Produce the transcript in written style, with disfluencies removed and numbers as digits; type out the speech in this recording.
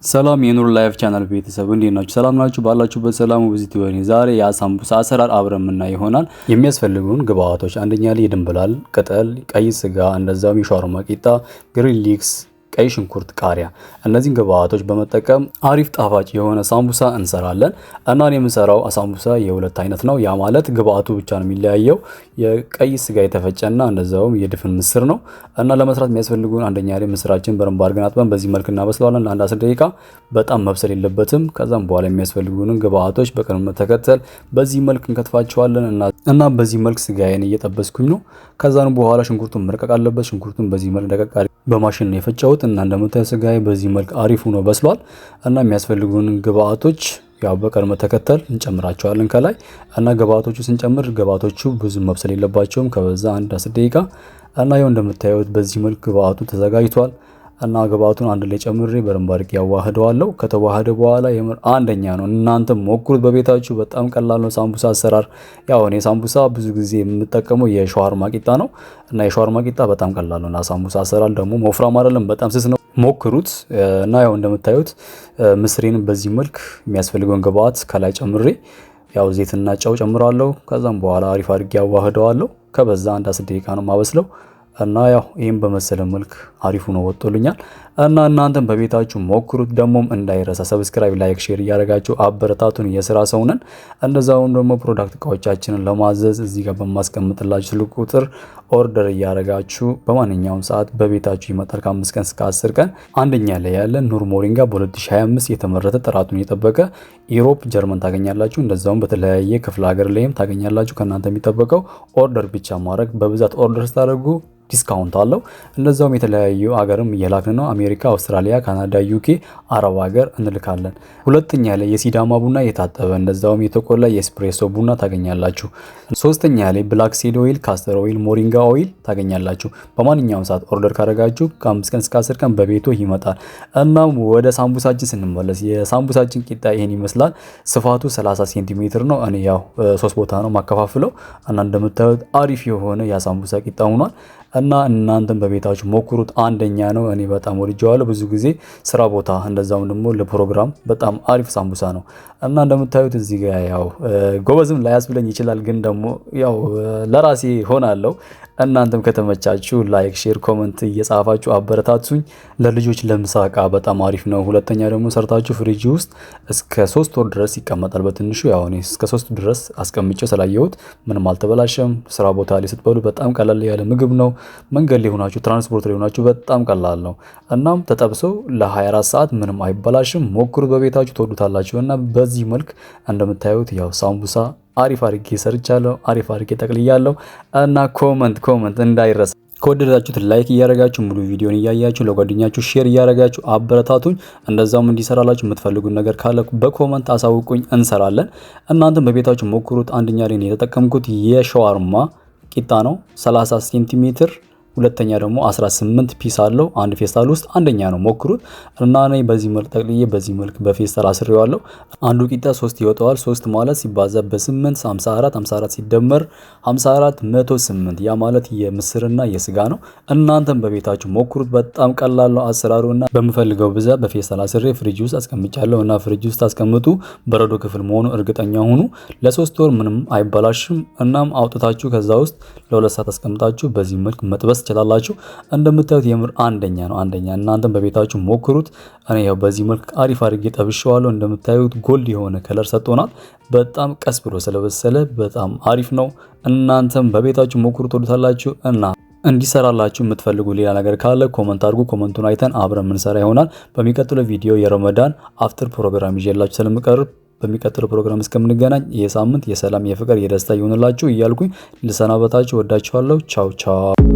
ሰላም የኑር ላይፍ ቻናል ቤተሰብ እንዴት ናችሁ? ሰላም ናችሁ? ባላችሁበት ሰላሙ ብዙ ይሁን። ዛሬ የአሳምቡሳ አሰራር አብረን የምናይ ይሆናል። የሚያስፈልጉን ግብአቶች አንደኛ ላይ የድንብላል ቅጠል፣ ቀይ ስጋ፣ እንደዛውም የሻወርማ ቂጣ፣ ግሪን ሊክስ፣ ቀይ ሽንኩርት፣ ቃሪያ እነዚህን ግብአቶች በመጠቀም አሪፍ ጣፋጭ የሆነ ሳምቡሳ እንሰራለን። እና እኔ የምሰራው ሳምቡሳ የሁለት አይነት ነው። ያ ማለት ግብአቱ ብቻ ነው የሚለያየው። የቀይ ስጋ የተፈጨና እንደዛውም የድፍን ምስር ነው። እና ለመስራት የሚያስፈልጉን አንደኛ ላይ ምስራችን በደንብ አድርገን አጥበን በዚህ መልክ እናበስለዋለን ለአንድ 10 ደቂቃ። በጣም መብሰል የለበትም። ከዛም በኋላ የሚያስፈልጉንን ግብአቶች በቅደም ተከተል በዚህ መልክ እንከትፋቸዋለን እና በዚህ መልክ ስጋዬን እየጠበስኩኝ ነው። ከዛም በኋላ ሽንኩርቱን መርቀቅ አለበት። ሽንኩርቱን በዚህ መልክ ደቀቅ በማሽን ነው የፈጨሁት እና እንደምታዩት ስጋዬ በዚህ መልክ አሪፍ ሆኖ በስሏል። እና የሚያስፈልጉን ግብአቶች ያው በቅደም ተከተል እንጨምራቸዋለን ከላይ እና ግብአቶቹ ስንጨምር ግብአቶቹ ብዙ መብሰል የለባቸውም። ከበዛ አንድ 10 ደቂቃ እና ያው እንደምታዩት በዚህ መልክ ግብአቱ ተዘጋጅቷል። እና ግብአቱን አንድ ላይ ጨምሬ በደንብ አድርጌ ያዋህደዋለሁ። ከተዋህደ በኋላ የምር አንደኛ ነው። እናንተ ሞክሩት በቤታችሁ። በጣም ቀላል ነው ሳምቡሳ አሰራር። ያው እኔ ሳምቡሳ ብዙ ጊዜ የምጠቀመው የሻወርማ ቂጣ ነው እና የሻወርማ ቂጣ በጣም ቀላል ነው። እና ሳምቡሳ አሰራር ደግሞ ወፍራም አይደለም፣ በጣም ስስ ነው። ሞክሩት። እና ያው እንደምታዩት ምስሬን በዚህ መልክ የሚያስፈልገውን ግብአት ከላይ ጨምሬ ያው ዘይትና ጨው ጨምራለሁ። ከዛም በኋላ አሪፍ አድርጌ ያዋህደዋለሁ። ከበዛ አንድ 10 ደቂቃ ነው ማበስለው። እና ያው ይሄን በመሰለ መልክ አሪፍ ነው ወጥቶልኛል። እና እናንተም በቤታችሁ ሞክሩት። ደሞም እንዳይረሳ ሰብስክራይብ፣ ላይክ፣ ሼር እያደረጋችሁ አበረታቱን። የሥራ ሰው ነን። እንደዛውም ደግሞ ፕሮዳክት እቃዎቻችንን ለማዘዝ እዚህ ጋር በማስቀምጥላችሁ ስልክ ቁጥር ኦርደር እያደረጋችሁ በማንኛውም ሰዓት በቤታችሁ ይመጣል። ከ5 ቀን እስከ 10 ቀን። አንደኛ ላይ ያለ ኑር ሞሪንጋ በ2025 የተመረተ ጥራቱን የጠበቀ ኢሮፕ ጀርመን ታገኛላችሁ። እንደዛውም በተለያየ ክፍለ ሀገር ላይም ታገኛላችሁ። ከእናንተ የሚጠበቀው ኦርደር ብቻ ማድረግ። በብዛት ኦርደር ስታደርጉ ዲስካውንት አለው። እንደዛውም የተለያዩ ሀገርም እየላክን ነው። አሜሪካ፣ አውስትራሊያ፣ ካናዳ፣ ዩኬ፣ አረብ ሀገር እንልካለን። ሁለተኛ ላይ የሲዳማ ቡና የታጠበ እንደዛውም የተቆላ የኤስፕሬሶ ቡና ታገኛላችሁ። ሶስተኛ ላይ ብላክ ሲድ ኦይል፣ ካስተር ኦይል፣ ሞሪንጋ ኦይል ታገኛላችሁ። በማንኛውም ሰዓት ኦርደር ካደረጋችሁ ከ5 ቀን እስከ 10 ቀን በቤቶ ይመጣል። እናም ወደ ሳምቡሳችን ስንመለስ የሳምቡሳችን ቂጣ ይሄን ይመስላል። ስፋቱ 30 ሴንቲሜትር ነው። እኔ ያው 3 ቦታ ነው ማከፋፍለው እና እንደምታዩት አሪፍ የሆነ የሳምቡሳ ቂጣ ሆኗል። እና እናንተም በቤታችሁ ሞክሩት። አንደኛ ነው። እኔ በጣም ወድጄዋለሁ። ብዙ ጊዜ ስራ ቦታ እንደዛውም ደግሞ ለፕሮግራም በጣም አሪፍ ሳምቡሳ ነው። እና እንደምታዩት እዚህ ጋር ያው ጎበዝም ላያስብለኝ ይችላል፣ ግን ደግሞ ያው ለራሴ ሆናለሁ። እናንተም ከተመቻችሁ ላይክ፣ ሼር፣ ኮሜንት እየጻፋችሁ አበረታቱኝ። ለልጆች ለምሳቃ በጣም አሪፍ ነው። ሁለተኛ ደግሞ ሰርታችሁ ፍሪጅ ውስጥ እስከ 3 ወር ድረስ ይቀመጣል በትንሹ። ያው እኔ እስከ 3 ድረስ አስቀምጬው ስላየሁት ምንም አልተበላሸም። ስራ ቦታ ላይ ስትበሉ በጣም ቀላል ያለ ምግብ ነው። መንገድ ላይ ሆናችሁ ትራንስፖርት ላይ ሆናችሁ በጣም ቀላል ነው። እናም ተጠብሶ ለ24 ሰዓት ምንም አይበላሽም። ሞክሩት በቤታችሁ ትወዱታላችሁ። እና በዚህ መልክ እንደምታዩት ያው ሳምቡሳ አሪፍ አድርጌ ሰርቻለሁ። አሪፍ አድርጌ ጠቅልያለሁ። እና ኮመንት እንዳይረሳ። ከወደዳችሁት ላይክ እያደረጋችሁ ሙሉ ቪዲዮን እያያችሁ ለጓደኛችሁ ሼር እያደረጋችሁ አበረታቱኝ። እንደዛውም እንዲሰራላችሁ የምትፈልጉት ነገር ካለ በኮመንት አሳውቁኝ፣ እንሰራለን። እናንተም በቤታችሁ ሞክሩት። አንደኛ ላይ የተጠቀምኩት የሻወርማ ቂጣ ነው 30 ሴንቲሜትር። ሁለተኛ ደግሞ 18 ፒስ አለው አንድ ፌስታል ውስጥ። አንደኛ ነው ሞክሩት። እና እኔ በዚህ መልክ ጠቅልዬ በዚህ መልክ በፌስታል አስሬዋለሁ። አንዱ ቂጣ 3 ይወጣዋል። 3 ማለት ሲባዛ በ8 54 ሲደመር 54 108። ያ ማለት የምስርና የስጋ ነው። እናንተም በቤታችሁ ሞክሩት። በጣም ቀላል ነው አሰራሩና በምፈልገው ብዛት በፌስታል አስሬ ፍሪጅ ውስጥ አስቀምጫለሁ። እና ፍሪጅ ውስጥ አስቀምጡ፣ በረዶ ክፍል መሆኑ እርግጠኛ ሁኑ። ለ3 ወር ምንም አይበላሽም። እናም አውጥታችሁ ከዛ ውስጥ ለ2 ሰዓት አስቀምጣችሁ በዚህ መልክ መጥበስ ትችላላችሁ። እንደምታዩት የምር አንደኛ ነው። እናንተም በቤታችሁ ሞክሩት። እኔ ያው በዚህ መልክ አሪፍ አድርጌ ጠብሼዋለሁ። እንደምታዩት ጎልድ የሆነ ከለር ሰጥቶናል። በጣም ቀስ ብሎ ስለበሰለ በጣም አሪፍ ነው። እናንተም በቤታችሁ ሞክሩት፣ ትወዱታላችሁ። እና እንዲሰራላችሁ የምትፈልጉ ሌላ ነገር ካለ ኮመንት አድርጉ። ኮመንቱን አይተን አብረን የምንሰራ ይሆናል። በሚቀጥለው ቪዲዮ የረመዳን አፍጥር ፕሮግራም ይዤላችሁ ስለምቀርብ በሚቀጥለው ፕሮግራም እስከምንገናኝ የሳምንት የሰላም የፍቅር የደስታ ይሆንላችሁ እያልኩኝ ልሰናበታችሁ። ወዳችኋለሁ። ቻው ቻው።